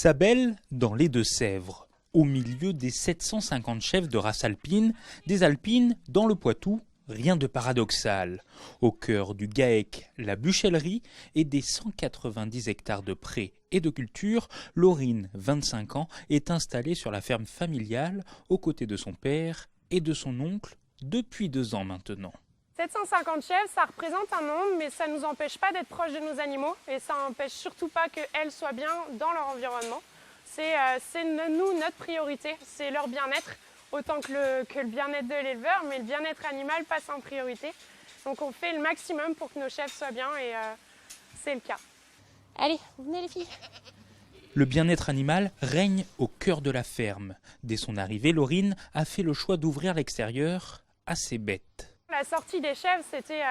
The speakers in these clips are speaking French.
Sabel, dans les Deux-Sèvres, au milieu des 750 chèvres de race alpine, des alpines dans le Poitou, rien de paradoxal. Au cœur du GAEC, la Buchellerie, et des 190 hectares de prés et de culture, Laurine, 25 ans, est installée sur la ferme familiale aux côtés de son père et de son oncle depuis 2 ans maintenant. 750 chèvres, ça représente un nombre, mais ça ne nous empêche pas d'être proches de nos animaux et ça n'empêche surtout pas qu'elles soient bien dans leur environnement. C'est nous, notre priorité, c'est leur bien-être, autant que le bien-être de l'éleveur, mais le bien-être animal passe en priorité. Donc on fait le maximum pour que nos chèvres soient bien et c'est le cas. Allez, venez les filles. Le bien-être animal règne au cœur de la ferme. Dès son arrivée, Laurine a fait le choix d'ouvrir l'extérieur à ses bêtes. La sortie des chèvres, c'était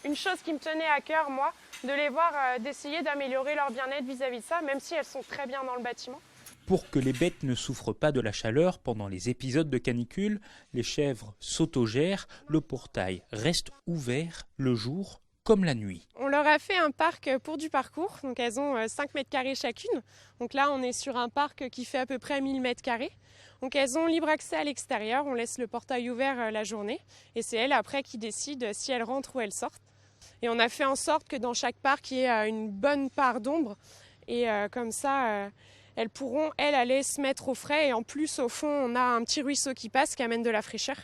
une chose qui me tenait à cœur, moi, de les voir, d'essayer d'améliorer leur bien-être vis-à-vis de ça, même si elles sont très bien dans le bâtiment. Pour que les bêtes ne souffrent pas de la chaleur pendant les épisodes de canicule, les chèvres s'autogèrent, le portail reste ouvert le jour comme la nuit. On leur a fait un parc pour du parcours, donc elles ont 5 mètres carrés chacune. Donc là, on est sur un parc qui fait à peu près 1000 mètres carrés. Donc elles ont libre accès à l'extérieur, on laisse le portail ouvert la journée et c'est elles après qui décident si elles rentrent ou elles sortent. Et on a fait en sorte que dans chaque parc, il y ait une bonne part d'ombre et comme ça, elles pourront, aller se mettre au frais. Et en plus, au fond, on a un petit ruisseau qui passe, qui amène de la fraîcheur.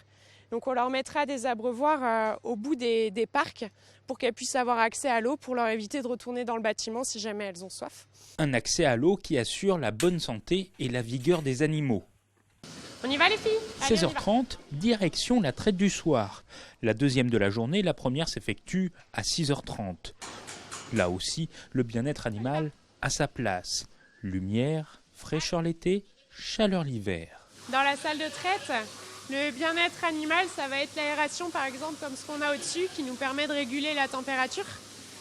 Donc on leur mettra des abreuvoirs au bout des parcs pour qu'elles puissent avoir accès à l'eau pour leur éviter de retourner dans le bâtiment si jamais elles ont soif. Un accès à l'eau qui assure la bonne santé et la vigueur des animaux. On y va les filles ? Allez, 16h30, direction la traite du soir. La deuxième de la journée, la première s'effectue à 6h30. Là aussi, le bien-être animal a sa place. Lumière, fraîcheur l'été, chaleur l'hiver. Dans la salle de traite, le bien-être animal, ça va être l'aération par exemple, comme ce qu'on a au-dessus, qui nous permet de réguler la température.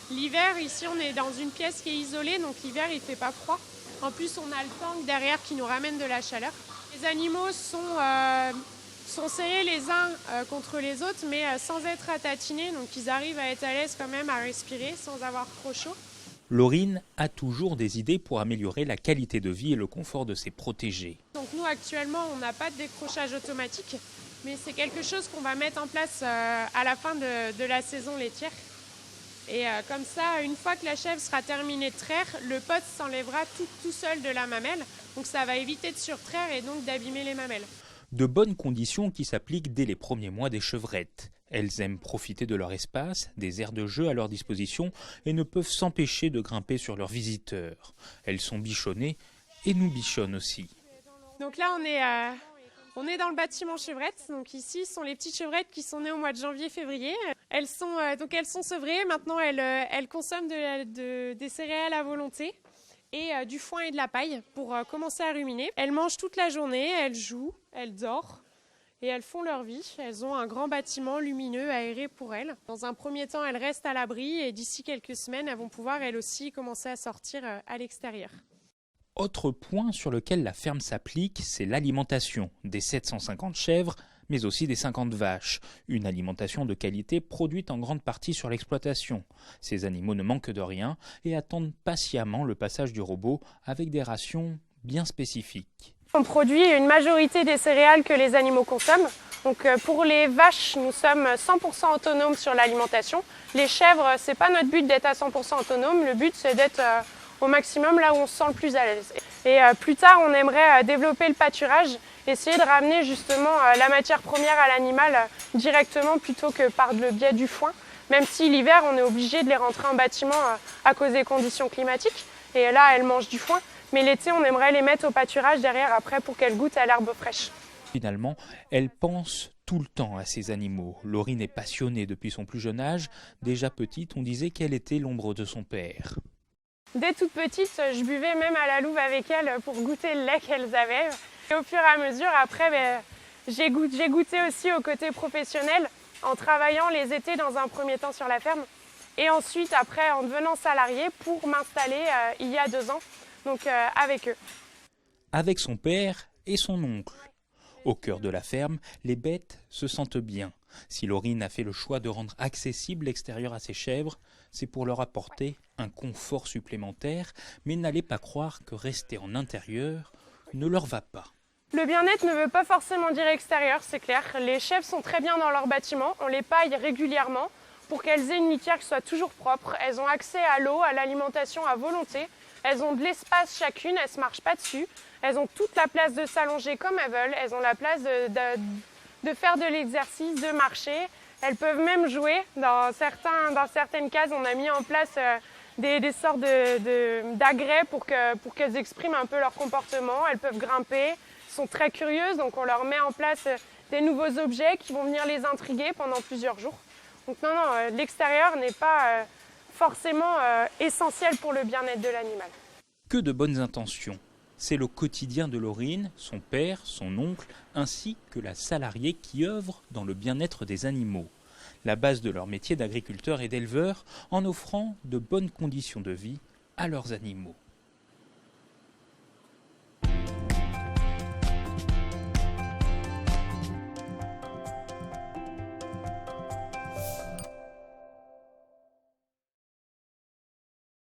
L'hiver, ici, on est dans une pièce qui est isolée, donc l'hiver, il ne fait pas froid. En plus, on a le tank derrière qui nous ramène de la chaleur. Les animaux sont serrés les uns contre les autres, mais sans être attatinés, donc ils arrivent à être à l'aise quand même à respirer sans avoir trop chaud. Laurine a toujours des idées pour améliorer la qualité de vie et le confort de ses protégés. Donc nous, actuellement, on n'a pas de décrochage automatique, mais c'est quelque chose qu'on va mettre en place à la fin de la saison laitière. Et comme ça, une fois que la chèvre sera terminée de traire, le pot s'enlèvera tout seul de la mamelle. Donc ça va éviter de surtraire et donc d'abîmer les mamelles. De bonnes conditions qui s'appliquent dès les premiers mois des chevrettes. Elles aiment profiter de leur espace, des aires de jeu à leur disposition et ne peuvent s'empêcher de grimper sur leurs visiteurs. Elles sont bichonnées et nous bichonnent aussi. Donc là, on est dans le bâtiment chevrette. Donc ici sont les petites chevrettes qui sont nées au mois de janvier-février. Elles sont sevrées. Maintenant, elles consomment des céréales à volonté et du foin et de la paille pour commencer à ruminer. Elles mangent toute la journée, elles jouent, elles dorment et elles font leur vie. Elles ont un grand bâtiment lumineux, aéré pour elles. Dans un premier temps, elles restent à l'abri et d'ici quelques semaines, elles vont pouvoir elles aussi commencer à sortir à l'extérieur. Autre point sur lequel la ferme s'applique, c'est l'alimentation des 750 chèvres, mais aussi des 50 vaches. Une alimentation de qualité produite en grande partie sur l'exploitation. Ces animaux ne manquent de rien et attendent patiemment le passage du robot avec des rations bien spécifiques. On produit une majorité des céréales que les animaux consomment. Donc pour les vaches, nous sommes 100% autonomes sur l'alimentation. Les chèvres, c'est pas notre but d'être à 100% autonome. Le but, c'est d'être au maximum là où on se sent le plus à l'aise. Et plus tard, on aimerait développer le pâturage, essayer de ramener justement la matière première à l'animal directement plutôt que par le biais du foin. Même si l'hiver, on est obligé de les rentrer en bâtiment à cause des conditions climatiques. Et là, elles mangent du foin. Mais l'été, on aimerait les mettre au pâturage derrière après pour qu'elles goûtent à l'herbe fraîche. Finalement, elle pense tout le temps à ces animaux. Laurine est passionnée depuis son plus jeune âge. Déjà petite, on disait qu'elle était l'ombre de son père. Dès toute petite, je buvais même à la louve avec elles pour goûter le lait qu'elles avaient. Et au fur et à mesure, après, j'ai goûté aussi au côté professionnel en travaillant les étés dans un premier temps sur la ferme. Et ensuite, après, en devenant salariée pour m'installer il y a 2 ans, donc avec eux. Avec son père et son oncle. Au cœur de la ferme, les bêtes se sentent bien. Si Laurine a fait le choix de rendre accessible l'extérieur à ses chèvres, c'est pour leur apporter un confort supplémentaire, mais n'allez pas croire que rester en intérieur ne leur va pas. Le bien-être ne veut pas forcément dire extérieur, c'est clair. Les chèvres sont très bien dans leur bâtiment, on les paille régulièrement pour qu'elles aient une litière qui soit toujours propre. Elles ont accès à l'eau, à l'alimentation à volonté. Elles ont de l'espace chacune, elles ne se marchent pas dessus. Elles ont toute la place de s'allonger comme elles veulent. Elles ont la place de faire de l'exercice, de marcher. Elles peuvent même jouer. Dans certaines cases, on a mis en place des sortes d'agrès pour qu'elles expriment un peu leur comportement. Elles peuvent grimper. Sont très curieuses, donc on leur met en place des nouveaux objets qui vont venir les intriguer pendant plusieurs jours. Donc non, l'extérieur n'est pas forcément essentiel pour le bien-être de l'animal. Que de bonnes intentions. C'est le quotidien de Laurine, son père, son oncle, ainsi que la salariée qui œuvre dans le bien-être des animaux. La base de leur métier d'agriculteur et d'éleveur en offrant de bonnes conditions de vie à leurs animaux.